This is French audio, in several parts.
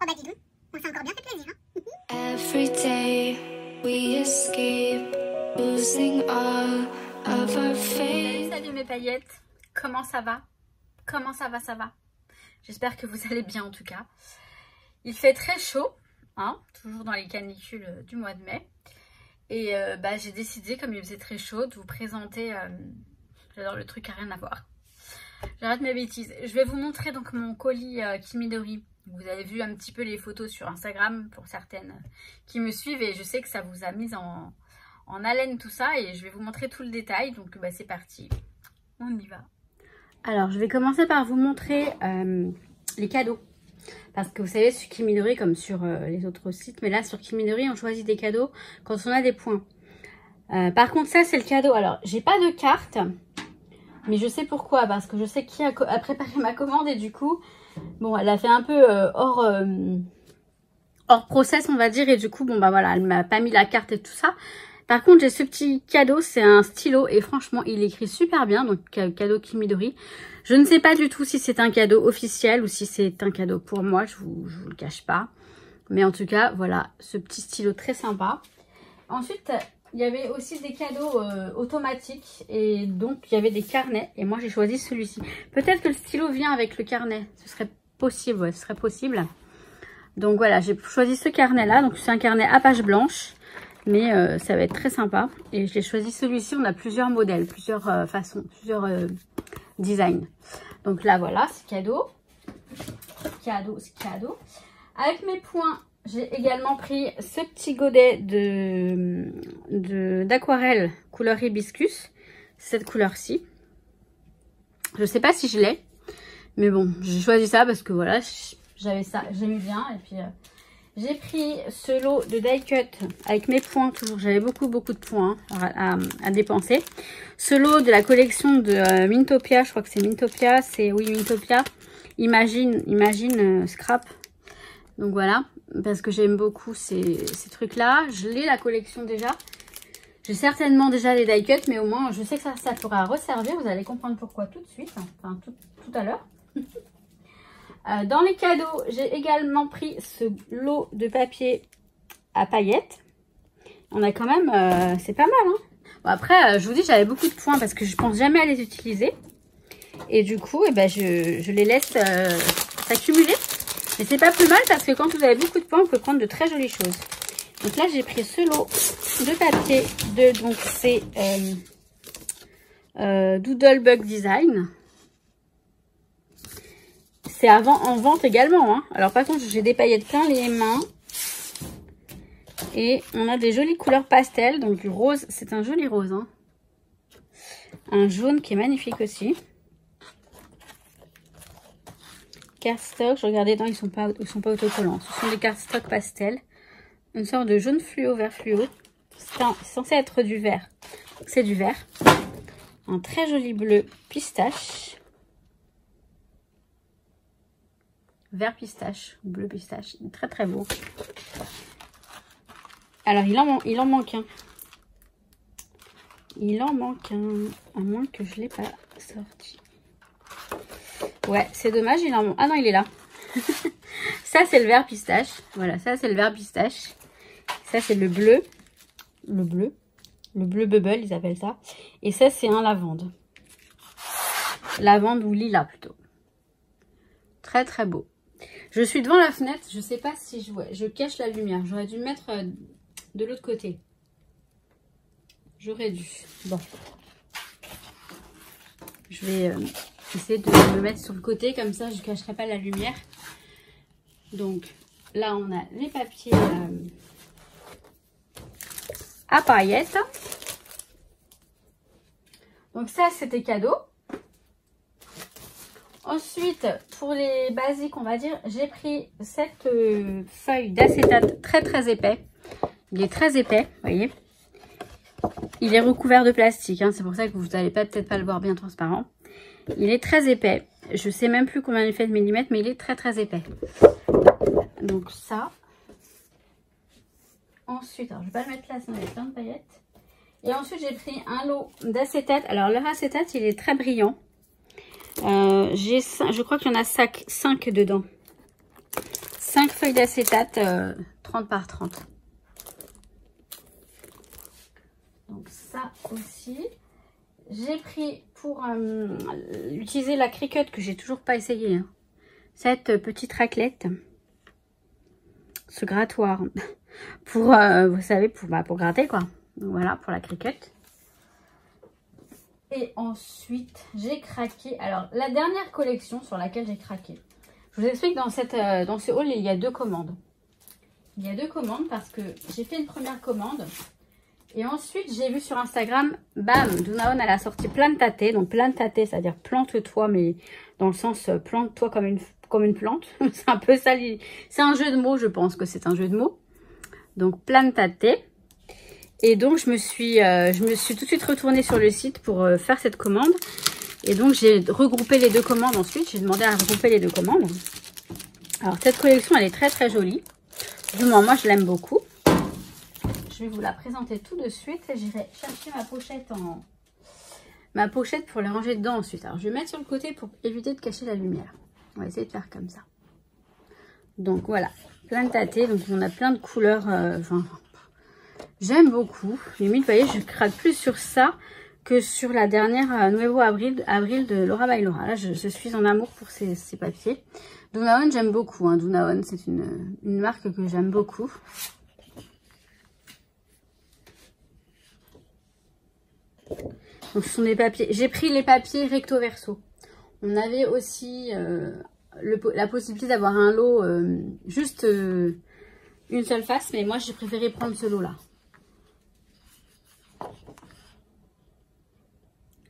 Oh bah dis donc, on s'est encore bien fait plaisir, hein. Every day we escape, losing all of our faith. Salut mes paillettes, comment ça va? Comment ça va? J'espère que vous allez bien en tout cas. Il fait très chaud, hein, toujours dans les canicules du mois de mai. Et j'ai décidé, comme il faisait très chaud, de vous présenter... j'adore le truc à rien à voir. J'arrête mes bêtises. Je vais vous montrer donc mon colis Kimidori. Vous avez vu un petit peu les photos sur Instagram pour certaines qui me suivent. Et je sais que ça vous a mis en haleine tout ça. Et je vais vous montrer tout le détail. Donc c'est parti. On y va. Alors je vais commencer par vous montrer les cadeaux. Parce que vous savez, sur Kimidori, comme sur les autres sites, mais là sur Kimidori, on choisit des cadeaux quand on a des points. Par contre, ça c'est le cadeau. Alors, j'ai pas de carte, mais je sais pourquoi. Parce que je sais qui a préparé ma commande et du coup, bon, elle a fait un peu hors process, on va dire. Et du coup, bon, voilà, elle m'a pas mis la carte et tout ça. Par contre, j'ai ce petit cadeau, c'est un stylo et franchement, il écrit super bien. Donc, cadeau Kimidori. Je ne sais pas du tout si c'est un cadeau officiel ou si c'est un cadeau pour moi. Je vous le cache pas. Mais en tout cas, voilà, ce petit stylo très sympa. Ensuite, il y avait aussi des cadeaux automatiques. Et donc, il y avait des carnets. Et moi, j'ai choisi celui-ci. Peut-être que le stylo vient avec le carnet. Ce serait possible, ouais, ce serait possible. Donc, voilà, j'ai choisi ce carnet-là. Donc, c'est un carnet à page blanche. Mais ça va être très sympa. Et j'ai choisi celui-ci. On a plusieurs modèles, plusieurs façons, plusieurs designs. Donc là, voilà, c'est cadeau. Cadeau. Avec mes points, j'ai également pris ce petit godet d'aquarelle couleur hibiscus. Cette couleur-ci. Je sais pas si je l'ai. Mais bon, j'ai choisi ça parce que voilà, j'avais ça, j'aimais bien. Et puis... j'ai pris ce lot de die cut avec mes points, toujours j'avais beaucoup de points à dépenser. Ce lot de la collection de Mintopia, je crois que c'est Mintopia, oui Mintopia, Imagine Scrap. Donc voilà, parce que j'aime beaucoup ces trucs là. Je l'ai la collection déjà. J'ai certainement déjà les die cut, mais au moins je sais que ça pourra resservir. Vous allez comprendre pourquoi tout de suite, enfin tout à l'heure. Dans les cadeaux, j'ai également pris ce lot de papier à paillettes. On a quand même, c'est pas mal, hein. Bon, après, je vous dis, j'avais beaucoup de points parce que je pense jamais à les utiliser. Et du coup, je les laisse s'accumuler. Mais c'est pas plus mal parce que quand vous avez beaucoup de points, on peut prendre de très jolies choses. Donc là, j'ai pris ce lot de papier donc c'est Doodlebug Design. C'est en vente également, hein. Alors par contre, j'ai des paillettes plein les mains. Et on a des jolies couleurs pastel. Donc du rose, c'est un joli rose, hein. Un jaune qui est magnifique aussi. Cardstock, je regardais dedans, ils sont pas autocollants. Ce sont des cardstock pastel. Une sorte de jaune fluo, vert fluo. C'est censé être du vert. C'est du vert. Un très joli bleu pistache. Vert pistache, bleu pistache, très très beau. Alors il en manque un. Il en manque un, à moins que je l'ai pas sorti. Ouais, c'est dommage, il en manque. Ah non, il est là. Ça c'est le vert pistache. Voilà, ça c'est le vert pistache. Ça c'est le bleu. Le bleu bubble, ils appellent ça. Et ça c'est un lavande. Lavande ou lilas plutôt. Très très beau. Je suis devant la fenêtre, je sais pas si je cache la lumière. J'aurais dû le mettre de l'autre côté. J'aurais dû. Bon. Je vais essayer de me mettre sur le côté, comme ça je ne cacherai pas la lumière. Donc là on a les papiers à paillettes. Donc ça c'était cadeau. Ensuite, pour les basiques, on va dire, j'ai pris cette feuille d'acétate très très épais. Il est très épais, vous voyez. Il est recouvert de plastique, hein, c'est pour ça que vous n'allez peut-être pas le voir bien transparent. Il est très épais. Je sais même plus combien il fait de millimètres, mais il est très très épais. Donc ça. Ensuite, alors je vais pas le mettre là, sinon il y a plein de paillettes. Et ensuite, j'ai pris un lot d'acétate. Alors leur acétate, il est très brillant. Je crois qu'il y en a 5 dedans. 5 feuilles d'acétate 30 par 30. Donc ça aussi. J'ai pris pour utiliser la Cricut que j'ai toujours pas essayé. Hein. Cette petite raclette. Ce grattoir. Pour, vous savez, pour gratter quoi. Donc voilà, pour la Cricut. Et ensuite, j'ai craqué. Alors, la dernière collection sur laquelle j'ai craqué. Je vous explique, dans ce haul, il y a 2 commandes. Il y a 2 commandes parce que j'ai fait une première commande. Et ensuite, j'ai vu sur Instagram, bam, Dunaon, elle a sorti Plantate. Donc, Plantate, c'est-à-dire plante-toi, mais dans le sens plante-toi comme une plante. C'est un peu ça. C'est un jeu de mots, je pense que c'est un jeu de mots. Donc, Plantate. Et donc, je me suis tout de suite retournée sur le site pour faire cette commande. Et donc, j'ai regroupé les 2 commandes ensuite. J'ai demandé à regrouper les 2 commandes. Alors, cette collection, elle est très, très jolie. Du moins, moi, je l'aime beaucoup. Je vais vous la présenter tout de suite. Et j'irai chercher ma pochette pour la ranger dedans ensuite. Alors, je vais mettre sur le côté pour éviter de cacher la lumière. On va essayer de faire comme ça. Donc, voilà. Plantate. Donc, on a plein de couleurs. J'aime beaucoup. Limite, vous voyez, je craque plus sur ça que sur la dernière Nuevo Abril de Laura by Laura. Là, je suis en amour pour ces papiers. Dunaon, j'aime beaucoup. Hein. Dunaon, c'est une marque que j'aime beaucoup. Donc, ce sont des papiers. J'ai pris les papiers recto verso. On avait aussi la possibilité d'avoir un lot juste une seule face. Mais moi, j'ai préféré prendre ce lot-là.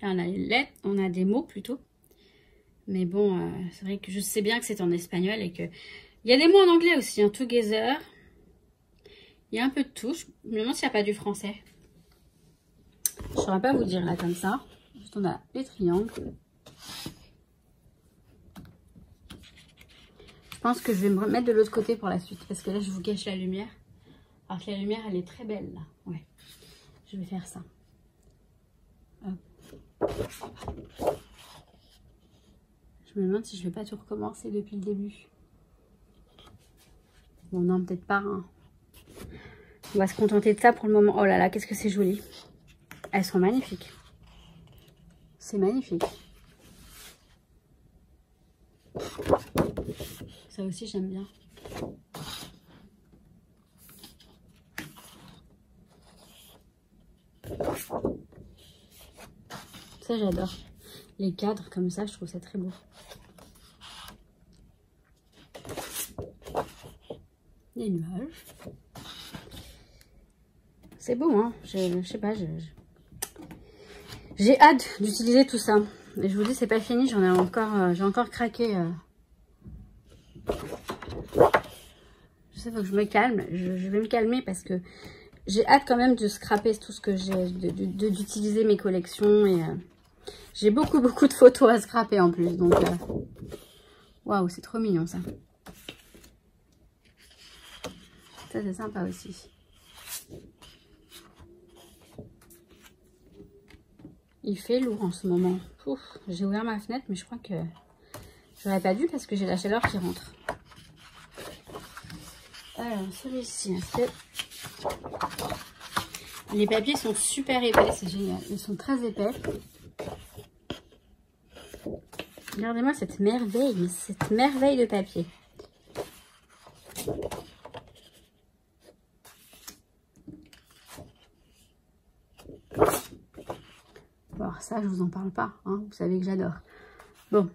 On a les lettres, on a des mots plutôt. Mais bon, c'est vrai que je sais bien que c'est en espagnol et que... Il y a des mots en anglais aussi, hein, together. Il y a un peu de tout. Je me demande s'il n'y a pas du français. Je ne saurais pas vous dire là comme ça. Juste on a les triangles. Je pense que je vais me remettre de l'autre côté pour la suite. Parce que là, je vous cache la lumière. Alors que la lumière, elle est très belle là. Ouais. Je vais faire ça. Hop. Je me demande si je vais pas tout recommencer depuis le début. Bon, non, peut-être pas. Hein. On va se contenter de ça pour le moment. Oh là là, qu'est-ce que c'est joli. Elles sont magnifiques. C'est magnifique. Ça aussi, j'aime bien. Ça, j'adore. Les cadres comme ça, je trouve ça très beau. Les nuages. C'est beau, hein. Je sais pas, j'ai hâte d'utiliser tout ça. Et je vous dis, c'est pas fini, j'ai encore craqué. Je sais, faut que je me calme. Je vais me calmer parce que j'ai hâte quand même de scraper tout ce que j'ai, d'utiliser mes collections. Et j'ai beaucoup de photos à scraper en plus. Donc, waouh, c'est trop mignon ça. Ça, c'est sympa aussi. Il fait lourd en ce moment. J'ai ouvert ma fenêtre, mais je crois que j'aurais pas dû parce que j'ai la chaleur qui rentre. Alors, celui-ci, les papiers sont super épais, c'est génial. Ils sont très épais. Regardez-moi cette merveille de papier. Bon, ça, je vous en parle pas, hein, vous savez que j'adore. Bon,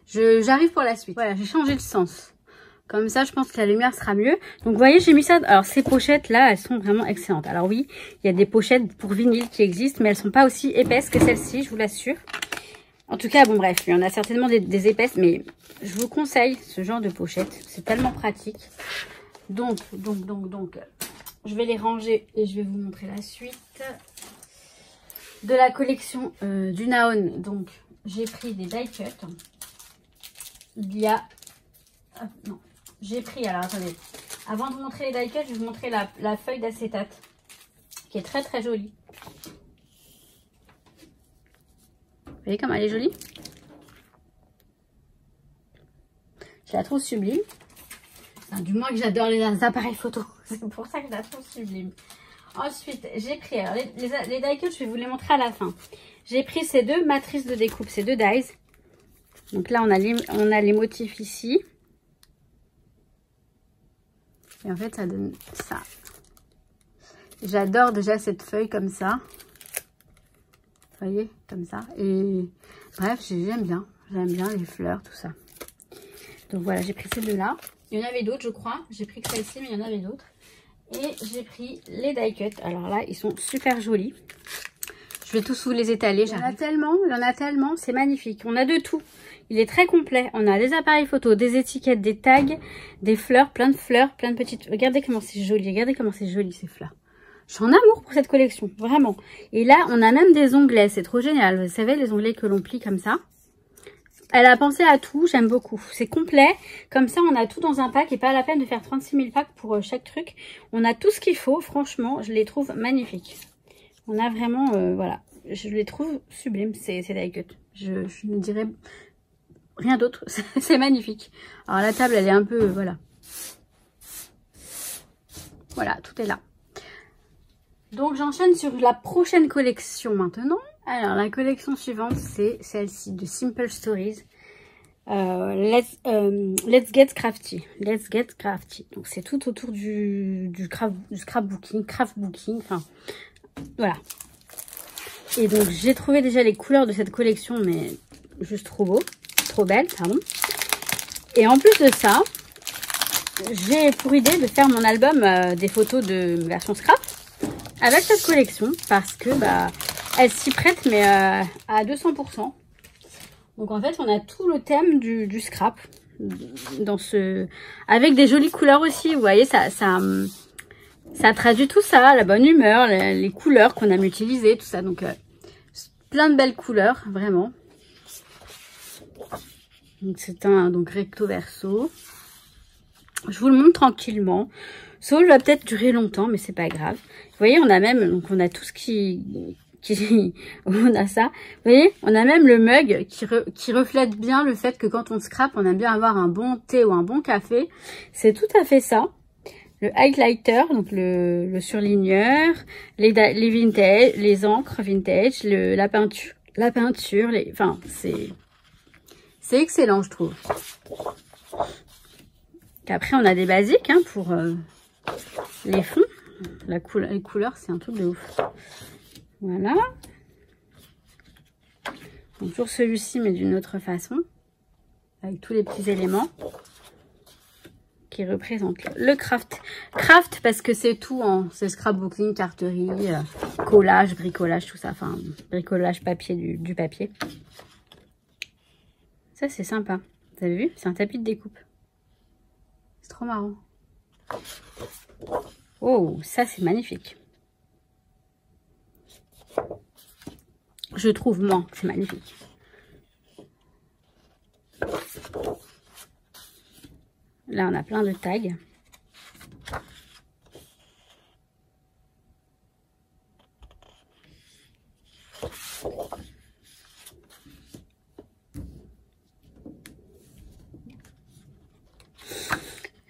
j'arrive pour la suite. Voilà, j'ai changé de sens. Comme ça, je pense que la lumière sera mieux. Donc, vous voyez, j'ai mis ça. Alors, ces pochettes-là, elles sont vraiment excellentes. Alors oui, il y a des pochettes pour vinyle qui existent, mais elles sont pas aussi épaisses que celle-ci, je vous l'assure. En tout cas, bon, bref, il y en a certainement des épaisses, mais je vous conseille ce genre de pochette. C'est tellement pratique. Donc, je vais les ranger et je vais vous montrer la suite de la collection Dunaon. Donc, j'ai pris des die cut. Il y a... Ah, non, j'ai pris... Alors, attendez. Avant de vous montrer les die cut, je vais vous montrer la feuille d'acétate qui est très très jolie. Vous voyez comme elle est jolie? Je la trouve sublime. Enfin, du moins que j'adore les appareils photo. C'est pour ça que je la trouve sublime. Ensuite, j'ai pris, alors les die cuts, je vais vous les montrer à la fin. J'ai pris ces deux matrices de découpe, ces deux dies. Donc là, on a les motifs ici. Et en fait, ça donne ça. J'adore déjà cette feuille comme ça. Vous voyez, comme ça. Et bref, j'aime bien. J'aime bien les fleurs, tout ça. Donc voilà, j'ai pris ces deux-là. Il y en avait d'autres, je crois. J'ai pris que celle-ci, mais il y en avait d'autres. Et j'ai pris les die cuts. Alors là, ils sont super jolis. Je vais tous vous les étaler. Il y en a tellement, c'est magnifique. On a de tout. Il est très complet. On a des appareils photo, des étiquettes, des tags, des fleurs, plein de petites... Regardez comment c'est joli. Regardez comment c'est joli ces fleurs. Je suis en amour pour cette collection, vraiment. Et là, on a même des onglets. C'est trop génial. Vous savez, les onglets que l'on plie comme ça. Elle a pensé à tout, j'aime beaucoup. C'est complet, comme ça on a tout dans un pack et pas la peine de faire 36 000 packs pour chaque truc. On a tout ce qu'il faut, franchement, je les trouve magnifiques. On a vraiment, voilà, je les trouve sublimes ces die cuts. Je ne dirais rien d'autre, c'est magnifique. Alors la table elle est un peu, voilà. Voilà, tout est là. Donc j'enchaîne sur la prochaine collection maintenant. Alors la collection suivante c'est celle-ci de Simple Stories. Let's Get Crafty. Let's Get Crafty. Donc c'est tout autour du scrapbooking, craftbooking, enfin voilà. Et donc j'ai trouvé déjà les couleurs de cette collection, mais juste trop beau, trop belle, pardon. Et en plus de ça, j'ai pour idée de faire mon album des photos de version scrap avec cette collection parce que bah elle s'y prête, mais à 200%. Donc en fait, on a tout le thème du scrap dans avec des jolies couleurs aussi. Vous voyez, ça traduit tout ça, la bonne humeur, les couleurs qu'on aime utiliser, tout ça. Donc plein de belles couleurs, vraiment. Donc c'est un recto verso. Je vous le montre tranquillement. Saul va peut-être durer longtemps, mais c'est pas grave. Vous voyez, on a même, donc on a tout ce on a ça. Vous voyez, on a même le mug qui reflète bien le fait que quand on scrape, on aime bien avoir un bon thé ou un bon café. C'est tout à fait ça. Le highlighter, donc le surligneur, les vintage, les encres vintage, la peinture, enfin c'est excellent, je trouve. Après, on a des basiques hein, pour les fonds. Les couleurs, c'est un truc de ouf. Voilà. Donc, toujours celui-ci, mais d'une autre façon. Avec tous les petits éléments qui représentent le craft. Craft, parce que c'est tout c'est scrapbooking, carterie, collage, bricolage, tout ça. Enfin, bricolage papier, du papier. Ça, c'est sympa. Vous avez vu? C'est un tapis de découpe. C'est trop marrant. Oh, ça, c'est magnifique. Je trouve, moi, que c'est magnifique. Là, on a plein de tags.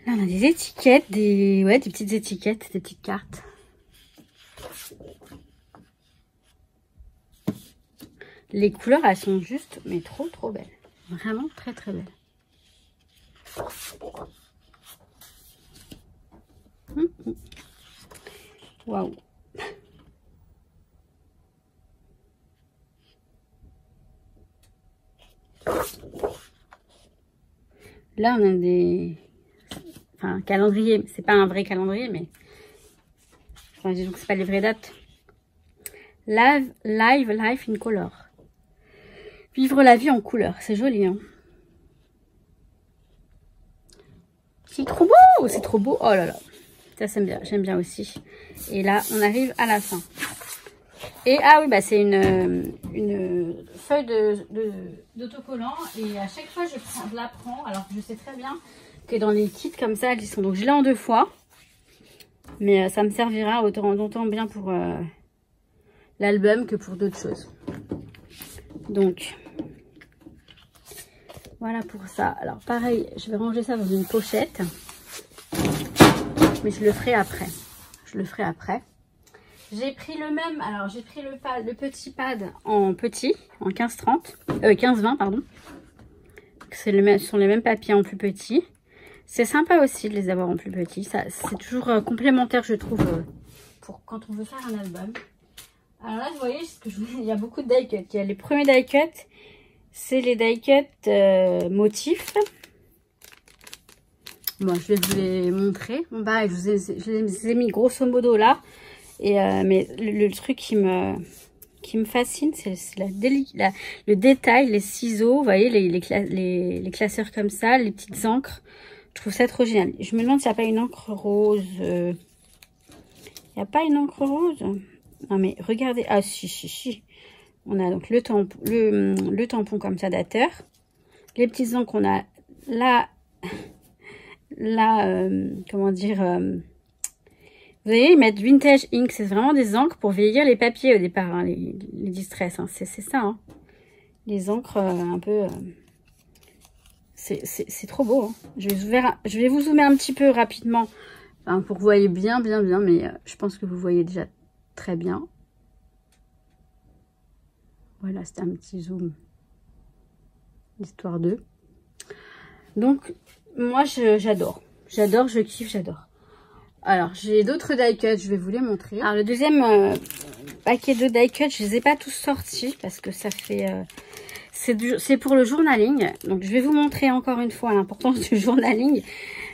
Là, on a des étiquettes, des petites étiquettes, des petites cartes. Les couleurs, elles sont juste, mais trop belles. Vraiment très belles. Waouh. Là, on a des... Enfin, calendrier. C'est pas un vrai calendrier, mais... Enfin, disons que c'est pas les vraies dates. Live Life in Color. Vivre la vie en couleur. C'est joli, hein. C'est trop beau. C'est trop beau. Oh là là. Ça, j'aime bien aussi. Et là, on arrive à la fin. Et ah oui, bah c'est une feuille d'autocollant. Et à chaque fois, je la prends. Alors que je sais très bien que dans les kits comme ça, elles sont. Donc je l'ai en 2 fois. Mais ça me servira autant bien pour l'album que pour d'autres choses. Donc, voilà pour ça. Alors pareil, je vais ranger ça dans une pochette. mais je le ferai après. Je le ferai après. J'ai pris le même, alors j'ai pris le petit pad en petit, en 15-20 pardon. Ce sont les mêmes papiers en plus petit. C'est sympa aussi de les avoir en plus petit. C'est toujours complémentaire, je trouve, pour quand on veut faire un album. Alors là, vous voyez, il y a beaucoup de die cut. Il y a les premiers die cut, c'est les die cut motifs. Bon, je vais vous les montrer. Bon, bah, je les ai mis grosso modo là. Et mais le truc qui me fascine, c'est le détail, les ciseaux, vous voyez, les classeurs comme ça, les petites encres. Je trouve ça trop génial. Je me demande s'il n'y a pas une encre rose. Il n'y a pas une encre rose? Non mais regardez. Ah si. On a donc le tampon comme ça dateur. Les petites encres, on a comment dire... vous voyez, ils mettent Vintage Ink. C'est vraiment des encres pour vieillir les papiers au départ, hein, les distress. Hein. C'est ça. Hein. Les encres un peu... c'est trop beau. Hein. Je vais vous zoomer un petit peu rapidement, enfin, pour que vous voyez bien. Mais je pense que vous voyez déjà très bien. Voilà, c'était un petit zoom. Histoire d'eux. Donc, moi, j'adore. J'adore, je kiffe, j'adore. Alors, j'ai d'autres die cuts, je vais vous les montrer. Alors, le deuxième paquet de die cuts, je les ai pas tous sortis parce que ça fait... c'est pour le journaling. Donc, je vais vous montrer encore une fois l'importance du journaling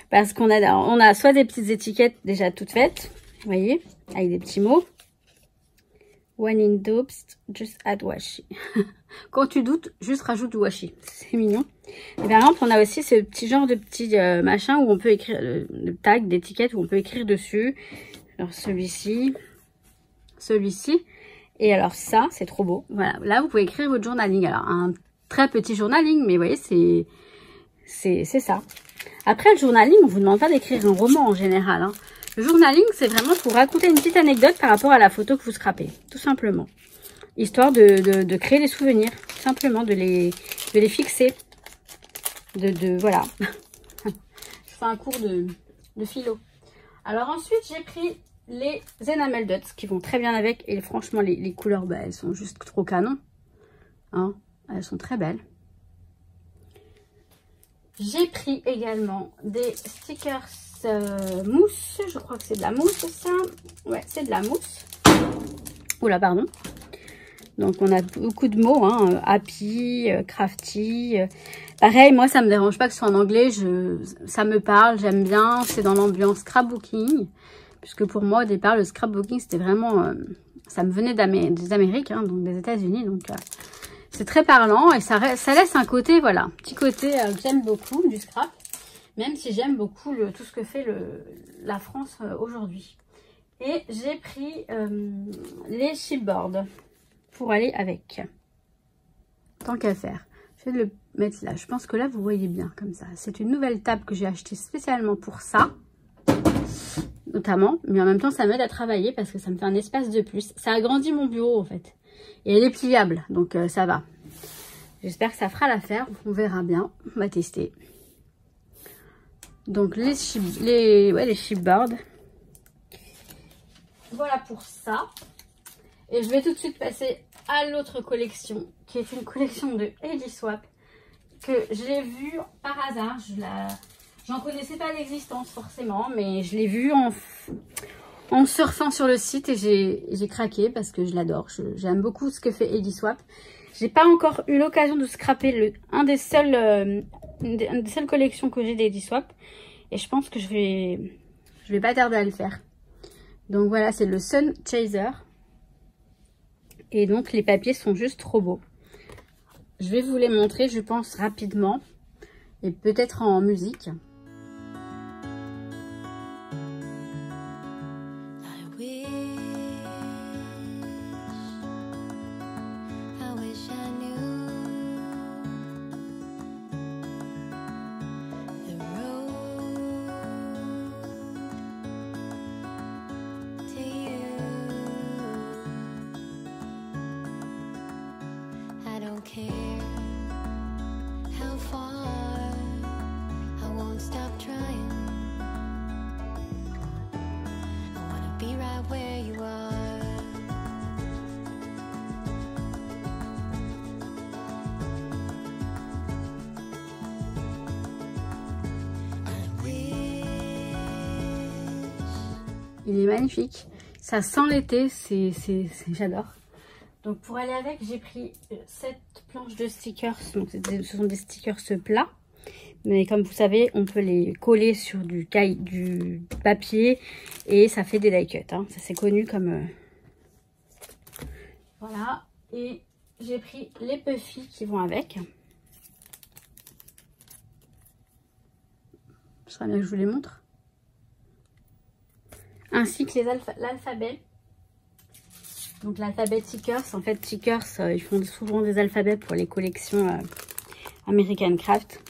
parce qu'on a soit des petites étiquettes déjà toutes faites, vous voyez, avec des petits mots. When in doubt, just add washi. Quand tu doutes, juste rajoute du washi. C'est mignon. Et par exemple, on a aussi ce petit genre de petit machin où on peut écrire le tag d'étiquette où on peut écrire dessus. Alors celui-ci. Et alors ça, c'est trop beau. Voilà, là vous pouvez écrire votre journaling. Alors un très petit journaling, mais vous voyez, c'est ça. Après le journaling, on vous demande pas d'écrire un roman en général. Hein. Le journaling, c'est vraiment pour raconter une petite anecdote par rapport à la photo que vous scrapez, tout simplement. Histoire de créer des souvenirs, tout simplement, de les fixer. Voilà. Je fais un cours de philo. Alors ensuite, j'ai pris les Enamel Dots qui vont très bien avec. Et franchement, les couleurs, bah, elles sont juste trop canon. Hein, elles sont très belles. J'ai pris également des stickers mousse. Je crois que c'est de la mousse, ça. Ouais, c'est de la mousse. Oula, pardon. Donc, on a beaucoup de mots, hein, happy, crafty. Pareil, moi, ça me dérange pas que ce soit en anglais. Ça me parle, j'aime bien. C'est dans l'ambiance scrapbooking. Puisque pour moi, au départ, le scrapbooking, c'était vraiment... ça me venait des Amériques, hein, donc des États-Unis. Donc, c'est très parlant. Et ça laisse un côté, voilà, un petit côté que j'aime beaucoup du scrap. Même si j'aime beaucoup tout ce que fait la France aujourd'hui. Et j'ai pris les chipboards pour aller avec. Tant qu'à faire. Je vais le mettre là. Je pense que là, vous voyez bien comme ça. C'est une nouvelle table que j'ai achetée spécialement pour ça. Notamment. Mais en même temps, ça m'aide à travailler parce que ça me fait un espace de plus. Ça agrandit mon bureau en fait. Et elle est pliable. Donc ça va. J'espère que ça fera l'affaire. On verra bien. On va tester. Donc les chipboards. Voilà pour ça. Et je vais tout de suite passer à l'autre collection, qui est une collection de Ediswap, que j'ai vue par hasard. J'en connaissais pas l'existence forcément, mais je l'ai vue en surfant sur le site et j'ai craqué parce que je l'adore. J'aime beaucoup ce que fait Ediswap. J'ai pas encore eu l'occasion de scraper une des seules collections que j'ai d'Ediswap. Et je pense que je vais pas tarder à le faire. Donc voilà, c'est le Sun Chaser. Et donc les papiers sont juste trop beaux. Je vais vous les montrer, je pense, rapidement. Et peut-être en musique. Il est magnifique. Ça sent l'été, j'adore. Donc pour aller avec, j'ai pris cette planche de stickers. Donc ce sont des stickers plats. Mais comme vous savez, on peut les coller sur du papier et ça fait des die cuts. Hein. Ça c'est connu comme... Voilà. Et j'ai pris les puffy qui vont avec. Ce serait bien que je vous les montre. Ainsi que l'alphabet. Donc l'alphabet Tickers. En fait, Tickers, ils font souvent des alphabets pour les collections American Craft.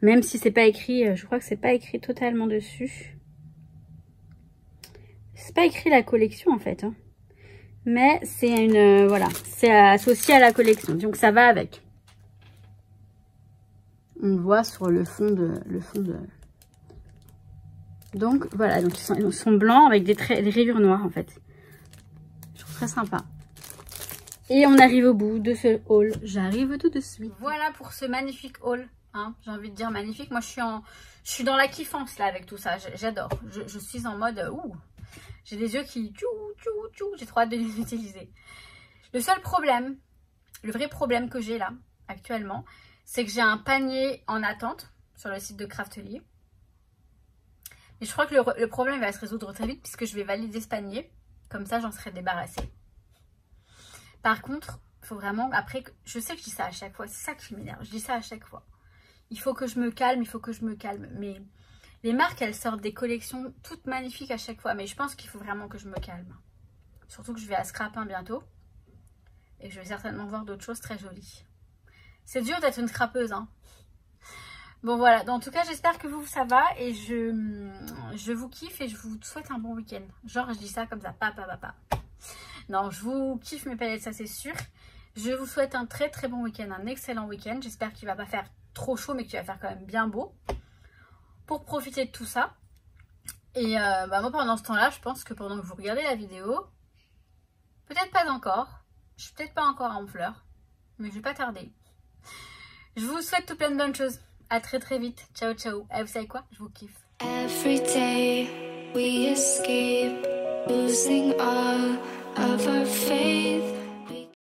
Même si c'est pas écrit, je crois que c'est pas écrit totalement dessus. C'est pas écrit la collection en fait. Hein. Mais c'est une, voilà, c'est associé à la collection. Donc ça va avec. On le voit sur le fond de... Donc voilà, donc ils sont blancs avec des rayures noires en fait. Je trouve très sympa. Et on arrive au bout de ce haul. J'arrive tout de suite. Voilà pour ce magnifique haul. Hein, j'ai envie de dire magnifique. Moi je suis dans la kiffance là avec tout ça. J'adore. Je suis en mode ouh. J'ai des yeux qui j'ai trop hâte de les utiliser. Le seul problème, le vrai problème que j'ai là actuellement, c'est que j'ai un panier en attente sur le site de Craftelier. Et je crois que le problème va se résoudre très vite puisque je vais valider ce panier. Comme ça, j'en serai débarrassée. Par contre, il faut vraiment... Après, je sais que je dis ça à chaque fois. C'est ça qui m'énerve. Je dis ça à chaque fois. Il faut que je me calme, il faut que je me calme. Mais les marques, elles sortent des collections toutes magnifiques à chaque fois. Mais je pense qu'il faut vraiment que je me calme. Surtout que je vais à Scrap 1 bientôt. Et je vais certainement voir d'autres choses très jolies. C'est dur d'être une scrapeuse, hein. Bon voilà, en tout cas j'espère que vous ça va et je vous kiffe et je vous souhaite un bon week-end. Genre je dis ça comme ça, papa. Non, je vous kiffe mes palettes, ça c'est sûr. Je vous souhaite un très très bon week-end, un excellent week-end. J'espère qu'il va pas faire trop chaud mais qu'il va faire quand même bien beau. Pour profiter de tout ça. Et moi pendant ce temps-là, je pense que pendant que vous regardez la vidéo, peut-être pas encore. Je suis peut-être pas encore en fleurs, mais je vais pas tarder. Je vous souhaite tout plein de bonnes choses. À très très vite. Ciao ciao. Et vous savez quoi? Je vous kiffe. Every day we escape, losing all of our faith.